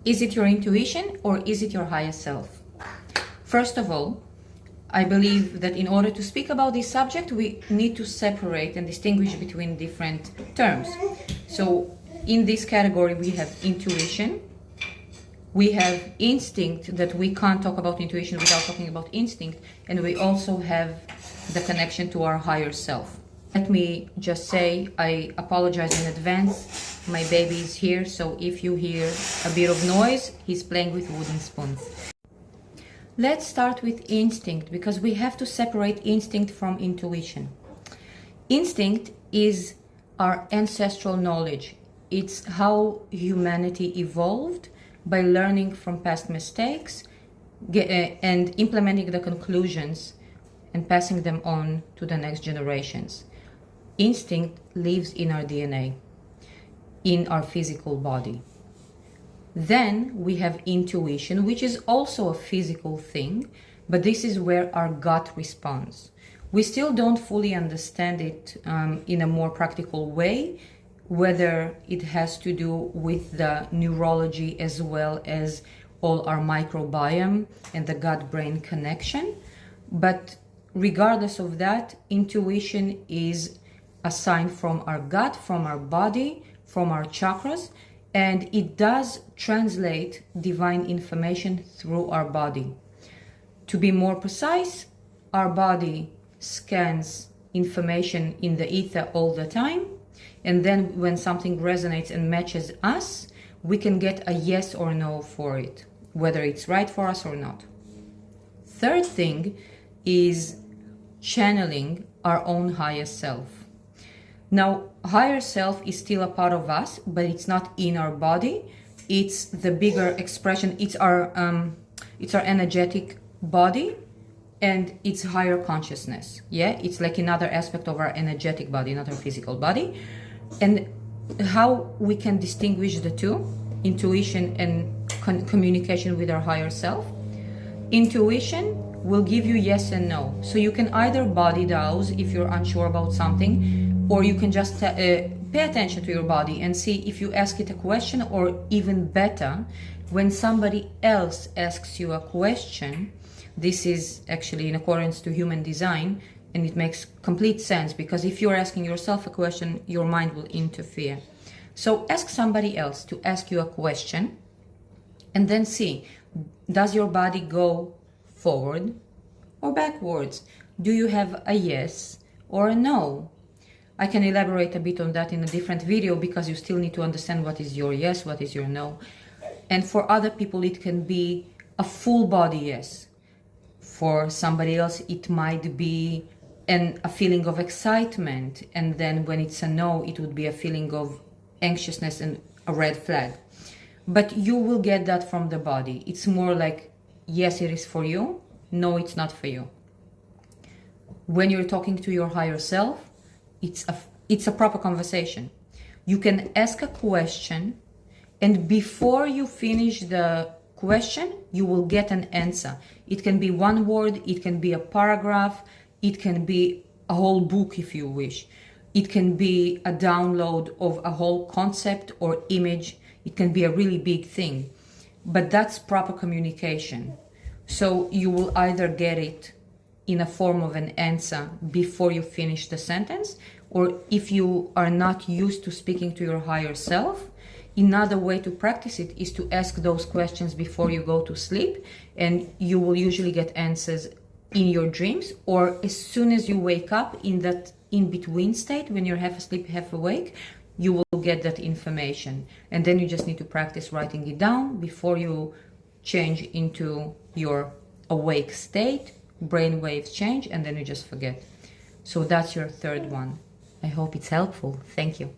Is it your intuition or is it your higher self? First of all, I believe that in order to speak about this subject, we need to separate and distinguish between different terms. So in this category, we have intuition, we have instinct, that we can't talk about intuition without talking about instinct, and we also have the connection to our higher self. Let me just say, I apologize in advance. My baby is here, so if you hear a bit of noise, he's playing with wooden spoons. Let's start with instinct, because we have to separate instinct from intuition. Instinct is our ancestral knowledge. It's how humanity evolved by learning from past mistakes and implementing the conclusions and passing them on to the next generations. Instinct lives in our DNA, in our physical body. Then we have intuition, which is also a physical thing, but this is where our gut responds. We still don't fully understand it in a more practical way, whether it has to do with the neurology as well as all our microbiome and the gut-brain connection. But regardless of that, intuition is a sign from our gut, from our body, from our chakras, and it does translate divine information through our body. To be more precise, our body scans information in the ether all the time, and then when something resonates and matches us, we can get a yes or no for it, whether it's right for us or not. Third thing is channeling our own higher self. Now, higher self is still a part of us, but it's not in our body. It's the bigger expression. It's our energetic body, and it's higher consciousness. Yeah, it's like another aspect of our energetic body, not our physical body. And how we can distinguish the two, intuition and communication with our higher self. Intuition will give you yes and no. So you can either body douse if you're unsure about something, or you can just pay attention to your body and see if you ask it a question, or even better, when somebody else asks you a question. This is actually in accordance to human design, and it makes complete sense, because if you're asking yourself a question, your mind will interfere. So ask somebody else to ask you a question, and then see, does your body go forward or backwards? Do you have a yes or a no? I can elaborate a bit on that in a different video, because you still need to understand what is your yes, what is your no. And for other people, it can be a full body yes. For somebody else, it might be a feeling of excitement. And then when it's a no, it would be a feeling of anxiousness and a red flag. But you will get that from the body. It's more like, yes, it is for you. No, it's not for you. When you're talking to your higher self, it's a proper conversation. You can ask a question, and before you finish the question, you will get an answer. It can be one word, it can be a paragraph, it can be a whole book if you wish. It can be a download of a whole concept or image. It can be a really big thing. But that's proper communication. So you will either get it in a form of an answer before you finish the sentence, or if you are not used to speaking to your higher self, another way to practice it is to ask those questions before you go to sleep, and you will usually get answers in your dreams, or as soon as you wake up, in that in-between state when you're half asleep, half awake, you will get that information. And then you just need to practice writing it down before you change into your awake state. Brain waves change, and then you just forget. So that's your third one. I hope it's helpful. Thank you.